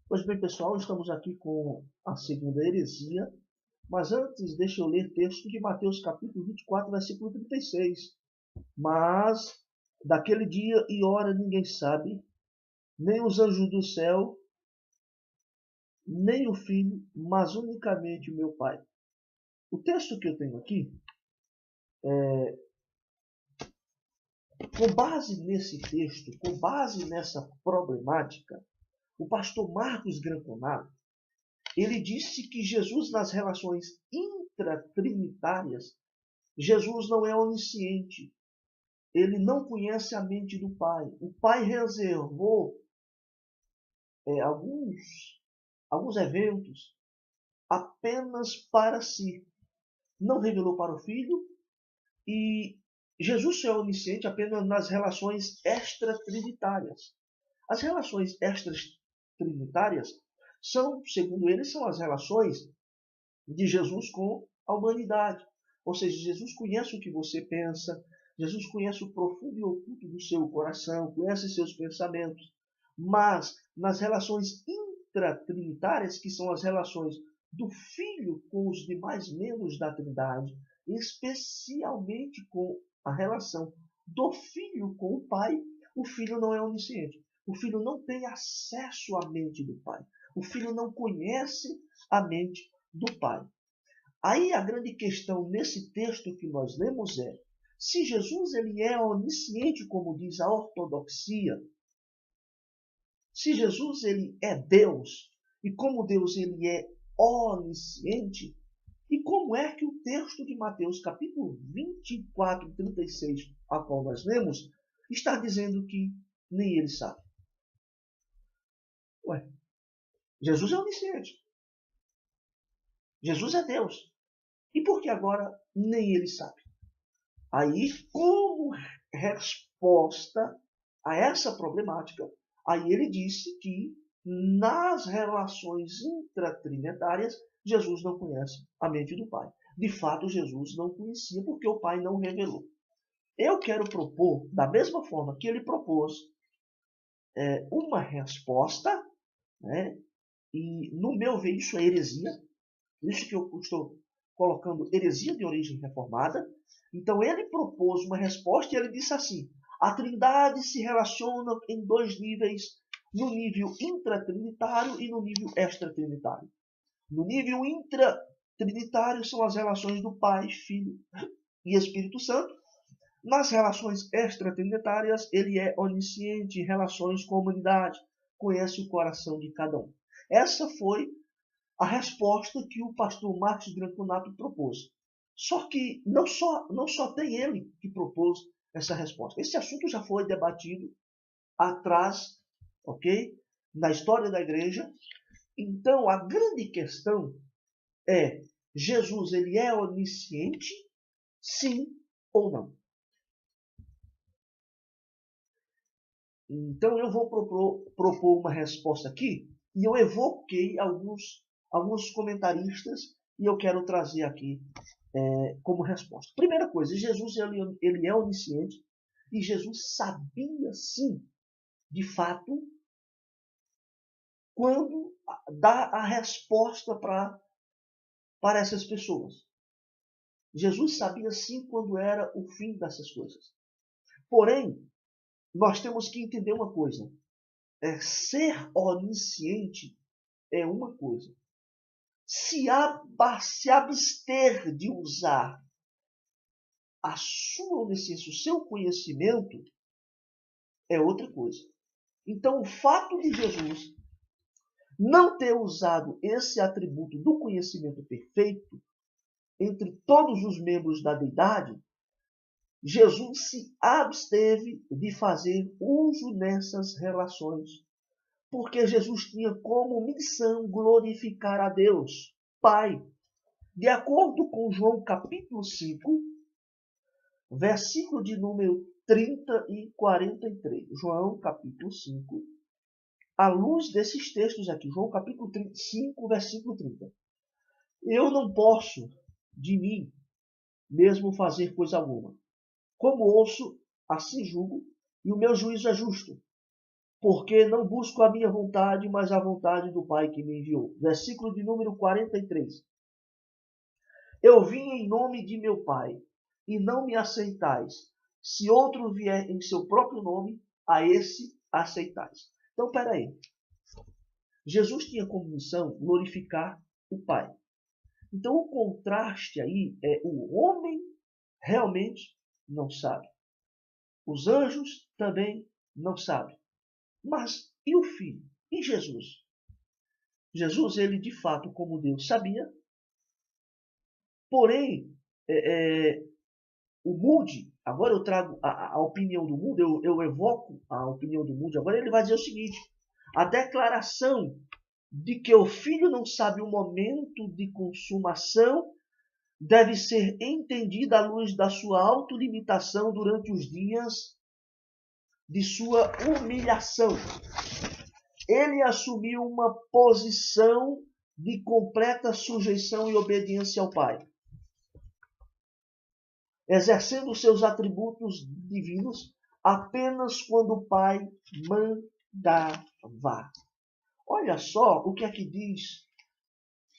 Pois bem, pessoal, estamos aqui com a segunda heresia, mas antes deixa eu ler texto de Mateus capítulo 24, versículo 36. Mas daquele dia e hora ninguém sabe, nem os anjos do céu, nem o Filho, mas unicamente o meu Pai. O texto que eu tenho aqui, com base nesse texto, com base nessa problemática, o pastor Marcos Granconato, ele disse que Jesus nas relações intratrinitárias, Jesus não é onisciente. Ele não conhece a mente do Pai. O Pai reservou alguns eventos apenas para si. Não revelou para o Filho. E Jesus é onisciente apenas nas relações extratrinitárias. As relações extratrinitárias são, segundo ele, são as relações de Jesus com a humanidade. Ou seja, Jesus conhece o que você pensa, Jesus conhece o profundo e oculto do seu coração, conhece seus pensamentos. Mas nas relações intratrinitárias, que são as relações do Filho com os demais membros da Trindade, especialmente com a relação do Filho com o Pai, o Filho não é onisciente. O Filho não tem acesso à mente do Pai. O Filho não conhece a mente do Pai. Aí a grande questão nesse texto que nós lemos é: se Jesus ele é onisciente, como diz a ortodoxia, se Jesus ele é Deus, e como Deus ele é onisciente, e como é que o texto de Mateus, capítulo 24, 36, a qual nós lemos, está dizendo que nem ele sabe? Ué, Jesus é onisciente. Jesus é Deus. E por que agora nem ele sabe? Aí, como resposta a essa problemática, aí ele disse que nas relações intratrinitárias, Jesus não conhece a mente do Pai. De fato, Jesus não conhecia porque o Pai não revelou. Eu quero propor, da mesma forma que ele propôs, uma resposta, né? E no meu ver isso é heresia, por isso que eu estou colocando heresia de origem reformada. Então ele propôs uma resposta e ele disse assim: a Trindade se relaciona em dois níveis, no nível intratrinitário e no nível extratrinitário. No nível intratrinitário são as relações do Pai, Filho e Espírito Santo. Nas relações extratrinitárias, ele é onisciente em relações com a humanidade, conhece o coração de cada um. Essa foi a resposta que o pastor Marcos Granconato propôs. Só que não só tem ele que propôs essa resposta. Esse assunto já foi debatido atrás, ok? Na história da igreja. Então, a grande questão é: Jesus ele é onisciente? Sim ou não? Então, eu vou propor uma resposta aqui e eu evoquei alguns comentaristas e eu quero trazer aqui como resposta. Primeira coisa, Jesus ele é onisciente e Jesus sabia sim, de fato, quando dar a resposta para essas pessoas. Jesus sabia sim quando era o fim dessas coisas. Porém, nós temos que entender uma coisa. Ser onisciente é uma coisa. Se abster de usar a sua onisciência, o seu conhecimento, é outra coisa. Então, o fato de Jesus não ter usado esse atributo do conhecimento perfeito entre todos os membros da deidade, Jesus se absteve de fazer uso nessas relações, porque Jesus tinha como missão glorificar a Deus, Pai. De acordo com João capítulo 5, versículo de número 30 e 43. João capítulo 5, à luz desses textos aqui, João capítulo 5, versículo 30. Eu não posso, de mim mesmo, fazer coisa alguma. Como ouço, assim julgo, e o meu juízo é justo. porque não busco a minha vontade, mas a vontade do Pai que me enviou. Versículo de número 43. Eu vim em nome de meu Pai, e não me aceitais. Se outro vier em seu próprio nome, a esse aceitais. Então, peraí. Jesus tinha como missão glorificar o Pai. Então, o contraste aí é o homem realmente não sabe. Os anjos também não sabem. Mas e o Filho? E Jesus? Jesus, ele de fato, como Deus, sabia. Porém, o Moody, agora eu trago a opinião do Moody, eu evoco a opinião do Moody. Agora ele vai dizer o seguinte: a declaração de que o Filho não sabe o momento de consumação deve ser entendida à luz da sua autolimitação durante os dias de sua humilhação. Ele assumiu uma posição de completa sujeição e obediência ao Pai, exercendo seus atributos divinos apenas quando o Pai mandava. Olha só o que é que diz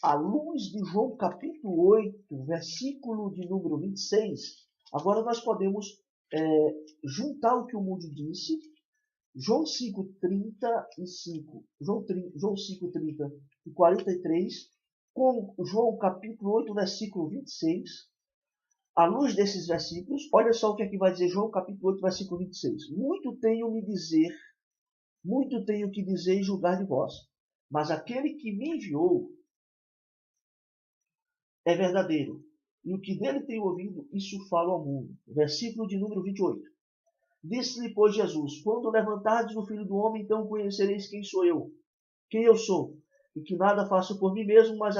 à luz de João capítulo 8, versículo de número 26. Agora nós podemos juntar o que o Moody disse, João 5:35, João 5:30 e 43, com João capítulo 8, versículo 26. À luz desses versículos, olha só o que aqui vai dizer João capítulo 8, versículo 26. Muito tenho que dizer e julgar de vós, mas aquele que me enviou é verdadeiro, e o que dele tenho ouvido, isso falo ao mundo. Versículo de número 28. Disse-lhe, pois, Jesus: quando levantardes o Filho do Homem, então conhecereis quem sou eu, quem eu sou, e que nada faço por mim mesmo, mas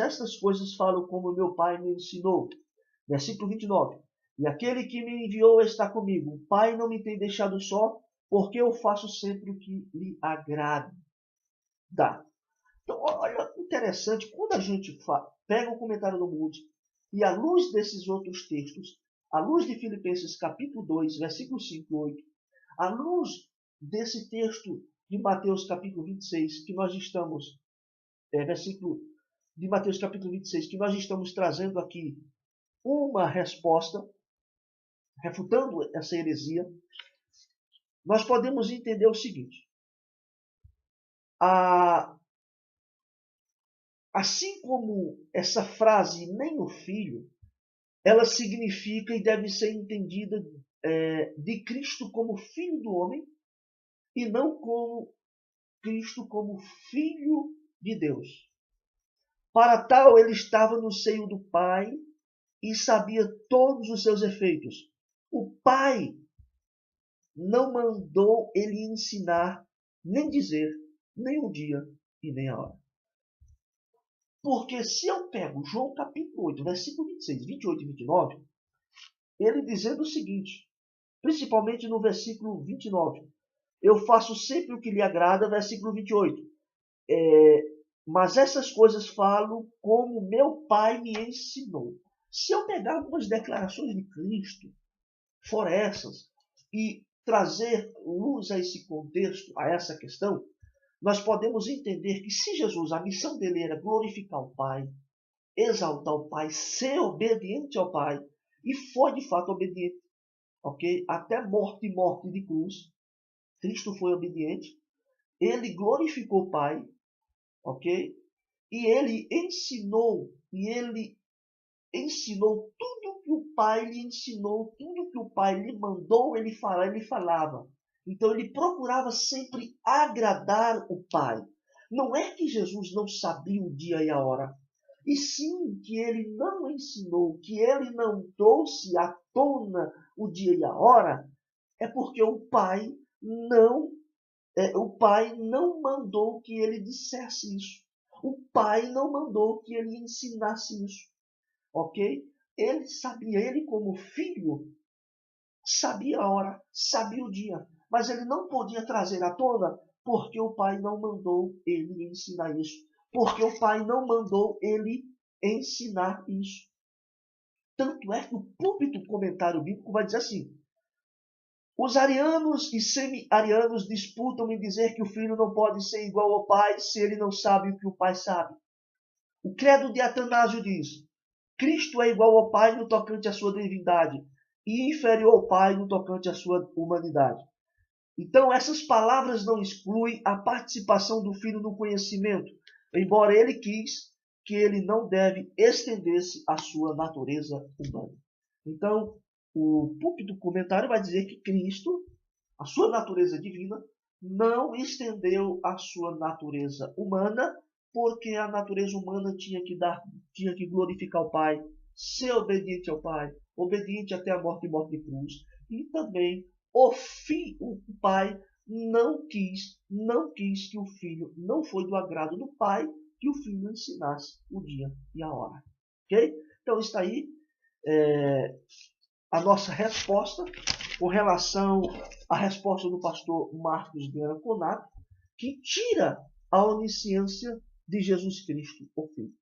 estas coisas falo como meu Pai me ensinou. Versículo 29. E aquele que me enviou está comigo. O Pai não me tem deixado só, porque eu faço sempre o que lhe agrada. Então, olha, interessante, quando a gente pega o comentário do Moody e à luz desses outros textos, à luz de Filipenses capítulo 2, versículo 5 e 8, à luz desse texto de Mateus capítulo 26, que nós estamos, versículo de Mateus capítulo 26, que nós estamos trazendo aqui uma resposta, refutando essa heresia, nós podemos entender o seguinte: assim como essa frase, nem o filho, ela significa e deve ser entendida de Cristo como filho do homem e não como Cristo como filho de Deus. Para tal, ele estava no seio do Pai e sabia todos os seus efeitos. O Pai não mandou ele ensinar, nem dizer, nem o dia e nem a hora. Porque se eu pego João capítulo 8, versículo 26, 28 e 29, ele dizendo o seguinte, principalmente no versículo 29, eu faço sempre o que lhe agrada, versículo 28, mas essas coisas falo como meu Pai me ensinou. Se eu pegar algumas declarações de Cristo, fora essas, e trazer luz a esse contexto, a essa questão, nós podemos entender que se Jesus, a missão dele era glorificar o Pai, exaltar o Pai, ser obediente ao Pai, e foi de fato obediente, ok? Até morte de cruz, Cristo foi obediente, ele glorificou o Pai, ok? E ele ensinou tudo que o Pai lhe ensinou, tudo que o Pai lhe mandou, ele falava. Então ele procurava sempre agradar o Pai. Não é que Jesus não sabia o dia e a hora, e sim que ele não ensinou, que ele não trouxe à tona o dia e a hora, é porque o Pai não mandou que ele dissesse isso. O Pai não mandou que ele ensinasse isso. Ok? Ele sabia, ele como filho, sabia a hora, sabia o dia, mas ele não podia trazer à tona porque o Pai não mandou ele ensinar isso. Porque o Pai não mandou ele ensinar isso. Tanto é que o púlpito comentário bíblico vai dizer assim, Os arianos e semi-arianos disputam em dizer que o filho não pode ser igual ao pai se ele não sabe o que o pai sabe. O credo de Atanásio diz: Cristo é igual ao pai no tocante à sua divindade e inferior ao pai no tocante à sua humanidade. Então, essas palavras não excluem a participação do filho no conhecimento, embora ele quis que ele não deve estender-se à sua natureza humana. Então, o púlpito do comentário vai dizer que Cristo, a sua natureza divina, não estendeu a sua natureza humana, porque a natureza humana tinha que glorificar o Pai, ser obediente ao Pai, obediente até a morte e morte de cruz, e também o Pai não quis que o filho, não foi do agrado do Pai que o filho ensinasse o dia e a hora. Ok? Então está aí a nossa resposta com relação à resposta do pastor Marcos Viana Conato, que tira a onisciência de Jesus Cristo, o Filho.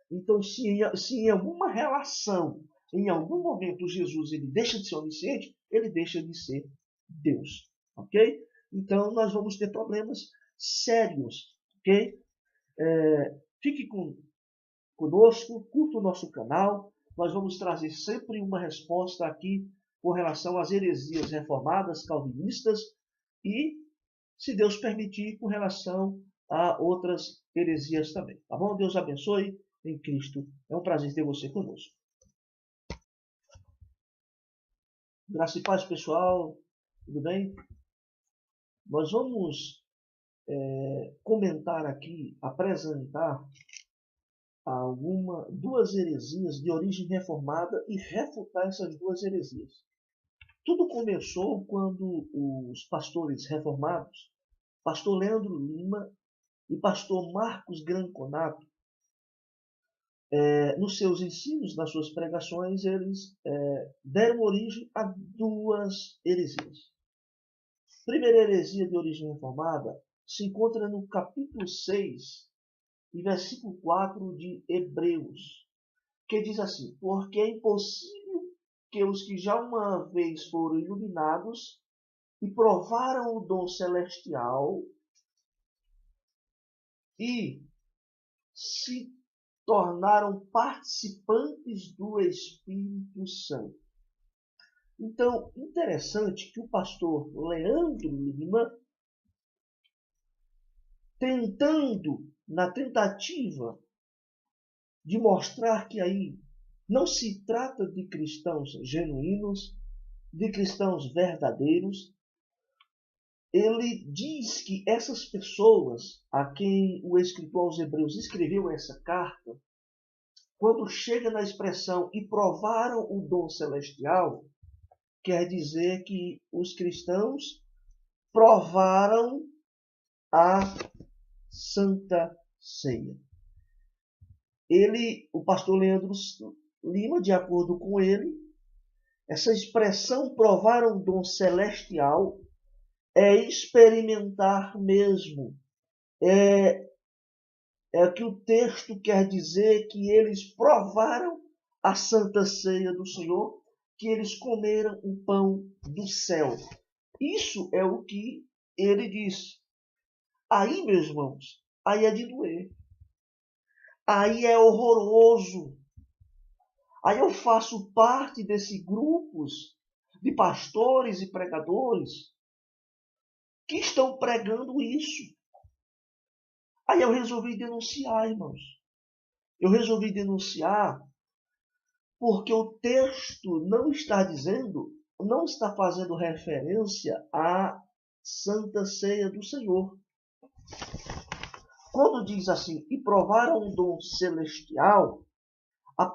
Então, se em alguma relação, em algum momento, Jesus ele deixa de ser onisciente, ele deixa de ser Deus. Ok? Então, nós vamos ter problemas sérios. Ok? Fique conosco, curta o nosso canal. Nós vamos trazer sempre uma resposta aqui com relação às heresias reformadas, calvinistas e, se Deus permitir, com relação a outras heresias também. Tá bom? Deus abençoe em Cristo. É um prazer ter você conosco. Graça e paz, pessoal. Tudo bem? Nós vamos comentar aqui, apresentar duas heresias de origem reformada e refutar essas duas heresias. Tudo começou quando os pastores reformados, pastor Leandro Lima e pastor Marcos Granconato, nos seus ensinos, nas suas pregações, eles deram origem a duas heresias. A primeira heresia de origem reformada se encontra no capítulo 6, e versículo 4 de Hebreus, que diz assim: porque é impossível que os que já uma vez foram iluminados e provaram o dom celestial e se tornaram participantes do Espírito Santo. Então, interessante que o pastor Leandro Lima, na tentativa de mostrar que aí não se trata de cristãos genuínos, de cristãos verdadeiros, ele diz que essas pessoas a quem o escritor aos Hebreus escreveu essa carta, quando chega na expressão e provaram o dom celestial, quer dizer que os cristãos provaram a Santa Ceia. O pastor Leandro Lima, de acordo com ele, essa expressão provaram o dom celestial é experimentar mesmo. É que o texto quer dizer que eles provaram a Santa Ceia do Senhor, que eles comeram o pão do céu. Isso é o que ele diz. Aí, meus irmãos, aí é de doer. Aí é horroroso. Aí eu faço parte desses grupos de pastores e pregadores que estão pregando isso. Aí eu resolvi denunciar, irmãos. Eu resolvi denunciar porque o texto não está fazendo referência à Santa Ceia do Senhor. Quando diz assim, e provaram o dom celestial,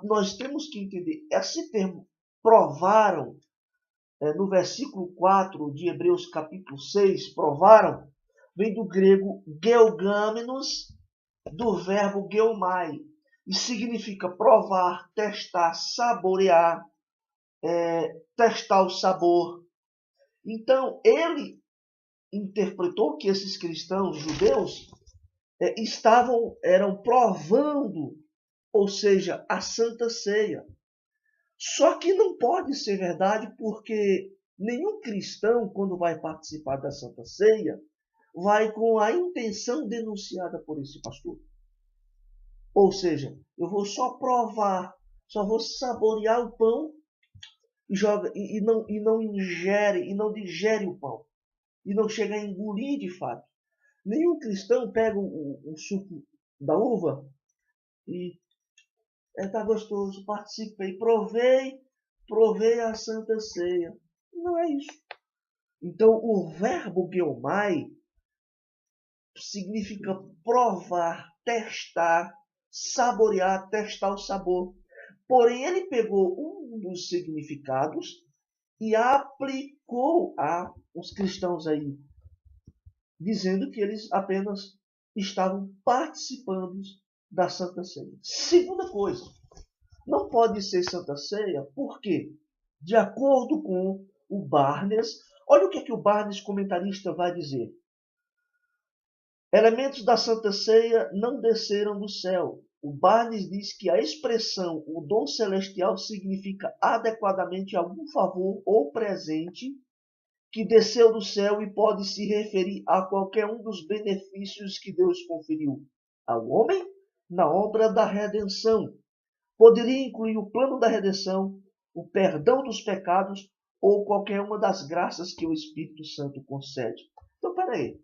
nós temos que entender, esse termo provaram, no versículo 4 de Hebreus capítulo 6, provaram, vem do grego geogamenos, do verbo geomai, e significa provar, testar, saborear, testar o sabor. Então, ele interpretou que esses cristãos judeus eram provando, ou seja, a Santa Ceia. Só que não pode ser verdade, porque Nenhum cristão, quando vai participar da Santa Ceia, vai com a intenção denunciada por esse pastor. Ou seja, eu vou só provar, só vou saborear o pão e não ingere, e não digere o pão. E não chega a engolir de fato. Nenhum cristão pega o suco da uva e tá gostoso, participei, provei a Santa Ceia. Não é isso. Então, o verbo geomai significa provar, testar, saborear, testar o sabor. Porém, ele pegou um dos significados e aplicou a os cristãos aí, dizendo que eles apenas estavam participando da Santa Ceia. Segunda coisa, não pode ser Santa Ceia, por quê? De acordo com o Barnes, olha o que o Barnes, comentarista, vai dizer. Elementos da Santa Ceia não desceram do céu. O Barnes diz que a expressão o dom celestial significa adequadamente algum favor ou presente que desceu do céu e pode se referir a qualquer um dos benefícios que Deus conferiu ao homem na obra da redenção. Poderia incluir o plano da redenção, o perdão dos pecados ou qualquer uma das graças que o Espírito Santo concede. Então, peraí.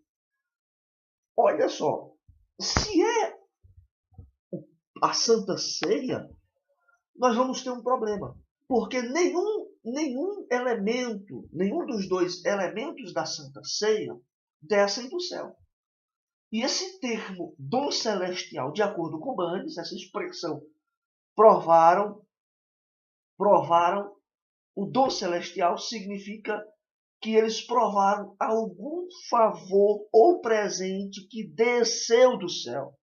Olha só, se é a Santa Ceia, nós vamos ter um problema. Porque nenhum elemento, nenhum dos dois elementos da Santa Ceia descem do céu. E esse termo dom celestial, de acordo com Barnes, essa expressão, provaram o dom celestial, significa que eles provaram algum favor ou presente que desceu do céu.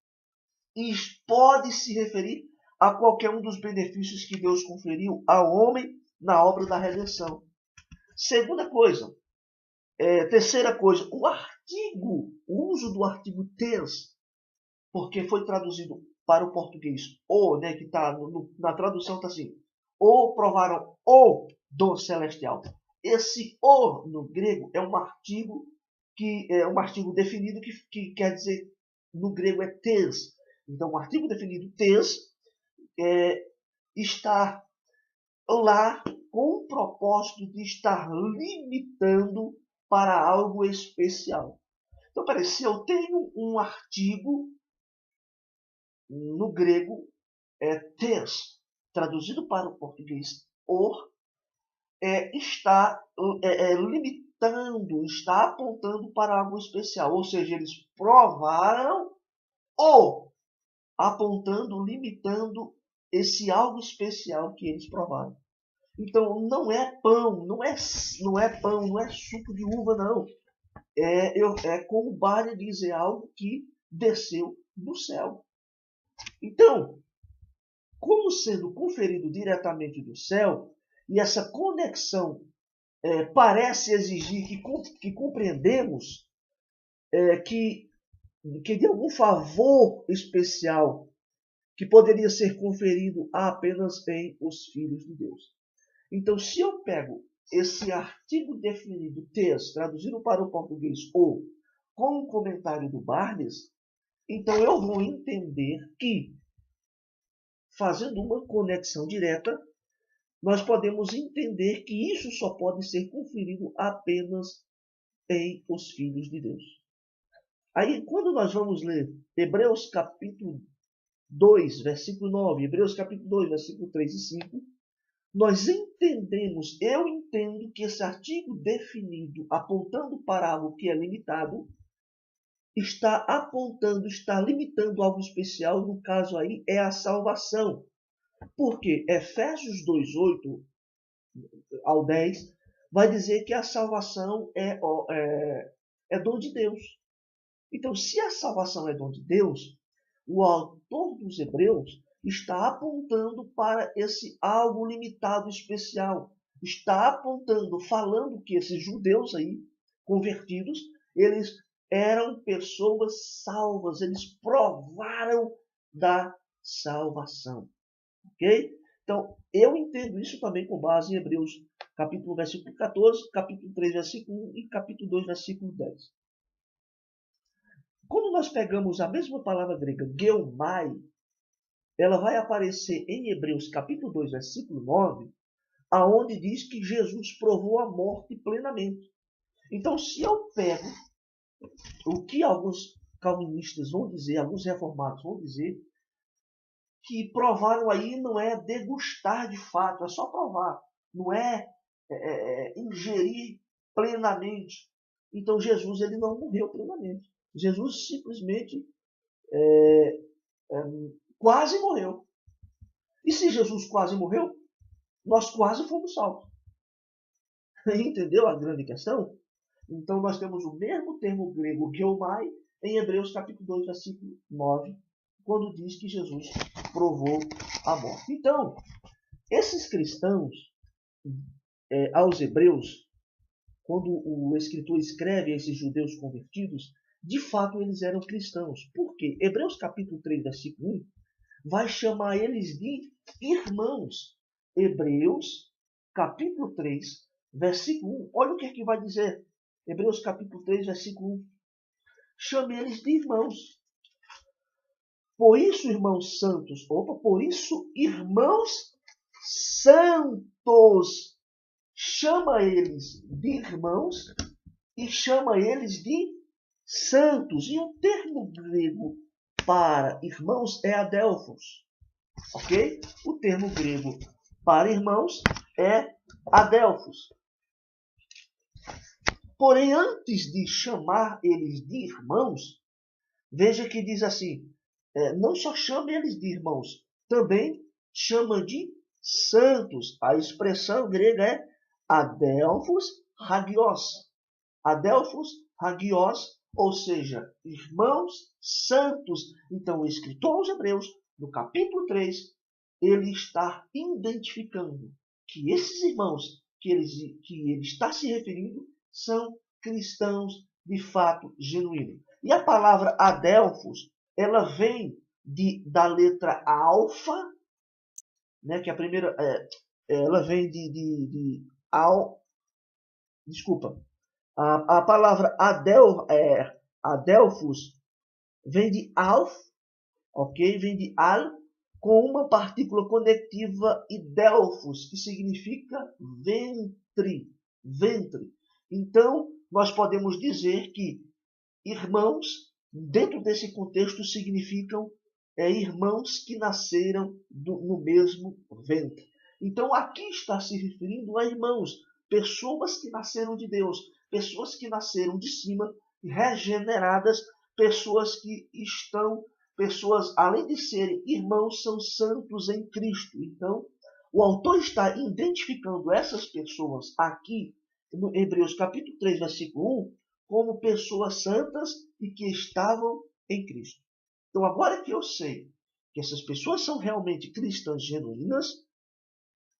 E pode se referir a qualquer um dos benefícios que Deus conferiu ao homem na obra da redenção. Terceira coisa, o uso do artigo tes, porque foi traduzido para o português o, né, que está na tradução está assim, ou provaram o dom celestial. Esse o no grego é um artigo definido que quer dizer no grego é tes. Então, o artigo definido tes está lá com o propósito de estar limitando para algo especial. Então, peraí, se eu tenho um artigo no grego tes, traduzido para o português está limitando, está apontando para algo especial. Ou seja, eles provaram ou apontando, limitando esse algo especial que eles provaram. Então, não é pão, não é suco de uva, não. Como o Barnes diz, é algo que desceu do céu. Então, como sendo conferido diretamente do céu, e essa conexão parece exigir que compreendemos que de algum favor especial que poderia ser conferido apenas em os filhos de Deus. Então, se eu pego esse artigo definido, tes, traduzido para o português, ou com o comentário do Barnes, então eu vou entender que, fazendo uma conexão direta, nós podemos entender que isso só pode ser conferido apenas em os filhos de Deus. Aí, quando nós vamos ler Hebreus capítulo 2, versículo 9, Hebreus capítulo 2, versículo 3 e 5, nós entendemos, eu entendo que esse artigo definido, apontando para algo que é limitado, está limitando algo especial, no caso aí é a salvação. Porque Efésios 2, 8 ao 10 vai dizer que a salvação é dom de Deus. Então, se a salvação é dom de Deus, o autor dos Hebreus está apontando para esse algo limitado, especial. Está apontando, falando que esses judeus aí, convertidos, eles eram pessoas salvas, eles provaram da salvação. Ok? Então, eu entendo isso também com base em Hebreus capítulo 1, versículo 14, capítulo 3, versículo 1 e capítulo 2, versículo 10. Quando nós pegamos a mesma palavra grega, geomai, ela vai aparecer em Hebreus capítulo 2, versículo 9, aonde diz que Jesus provou a morte plenamente. Então, se eu pego o que alguns calvinistas vão dizer, alguns reformados vão dizer, que provaram aí não é degustar de fato, é só provar, não é, ingerir plenamente. Então, Jesus ele não morreu plenamente. Jesus simplesmente quase morreu. E se Jesus quase morreu, nós quase fomos salvos. Entendeu a grande questão? Então nós temos o mesmo termo grego geomai em Hebreus capítulo 2, versículo 9, quando diz que Jesus provou a morte. Então, esses cristãos, aos hebreus, quando o escritor escreve a esses judeus convertidos, de fato eles eram cristãos. Por quê? Hebreus capítulo 3, versículo 1, vai chamar eles de irmãos. Hebreus capítulo 3, versículo 1. Olha o que é que vai dizer. Hebreus capítulo 3, versículo 1. Chame eles de irmãos. Por isso, irmãos santos, por isso, irmãos santos, chama eles de irmãos e chama eles de santos. E o termo grego para irmãos é adelphos, ok? O termo grego para irmãos é adelphos. Porém, antes de chamar eles de irmãos, veja que diz assim, não só chama eles de irmãos, também chama de santos. A expressão grega é adelphos hagios. Adelphos hagios, ou seja, irmãos santos. Então, o escritor aos Hebreus, no capítulo 3, ele está identificando que esses irmãos que ele está se referindo são cristãos de fato genuínos. E a palavra adelphos, ela vem da letra alfa, né, que a primeira, ela vem desculpa, a palavra adelphos vem de alf, ok? Vem de al, com uma partícula conectiva e delphos, que significa ventre, ventre. Então, nós podemos dizer que irmãos, dentro desse contexto, significam irmãos que nasceram no mesmo ventre. Então, aqui está se referindo a irmãos, pessoas que nasceram de Deus, pessoas que nasceram de cima, regeneradas, pessoas que estão, pessoas, além de serem irmãos, são santos em Cristo. Então, o autor está identificando essas pessoas aqui, no Hebreus capítulo 3, versículo 1, como pessoas santas e que estavam em Cristo. Então, agora que eu sei que essas pessoas são realmente cristãs genuínas,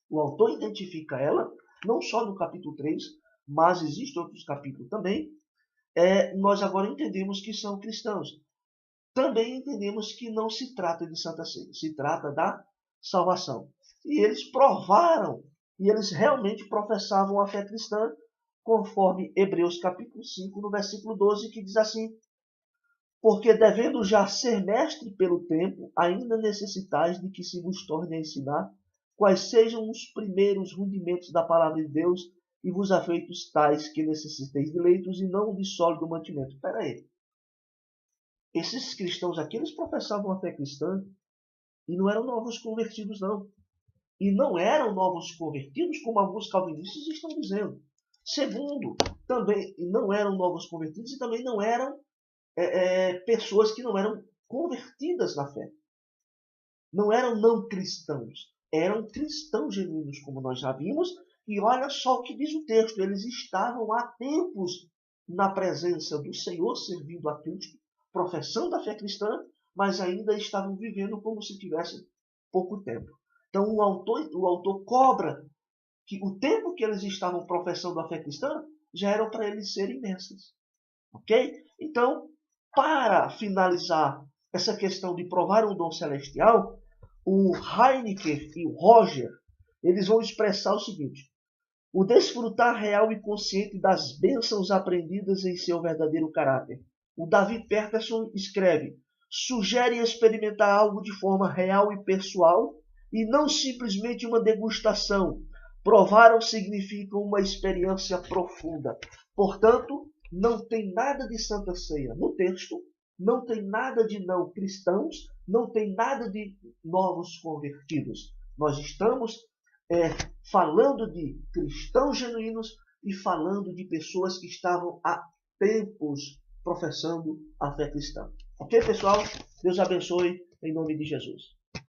o autor identifica ela, não só no capítulo 3, mas existem outros capítulos também, nós agora entendemos que são cristãos. Também entendemos que não se trata de Santa Ceia, se trata da salvação. E eles provaram, e eles realmente professavam a fé cristã, conforme Hebreus capítulo 5, no versículo 12, que diz assim: porque devendo já ser mestre pelo tempo, ainda necessitais de que se vos torne a ensinar quais sejam os primeiros rudimentos da palavra de Deus, e vos afeitos tais que necessiteis de leitos e não de sólido mantimento. Espera aí. Esses cristãos aqui, eles professavam a fé cristã e não eram novos convertidos, não. E não eram novos convertidos, como alguns calvinistas estão dizendo. Segundo, também não eram novos convertidos e também não eram pessoas que não eram convertidas na fé. Não eram não cristãos. Eram cristãos genuínos, como nós já vimos. E olha só o que diz o texto. Eles estavam há tempos na presença do Senhor, servindo a Cristo, professando a fé cristã, mas ainda estavam vivendo como se tivessem pouco tempo. Então o autor cobra que o tempo que eles estavam professando a fé cristã já era para eles serem mestres. Ok? Então, para finalizar essa questão de provar um dom celestial, o Heineken e o Roger, eles vão expressar o seguinte: o desfrutar real e consciente das bênçãos aprendidas em seu verdadeiro caráter. O David Peterson escreve: sugere experimentar algo de forma real e pessoal e não simplesmente uma degustação. Provaram significa uma experiência profunda. Portanto, não tem nada de Santa Ceia no texto, não tem nada de não cristãos, não tem nada de novos convertidos. Nós estamos falando de cristãos genuínos e falando de pessoas que estavam há tempos professando a fé cristã. Ok, pessoal? Deus abençoe em nome de Jesus.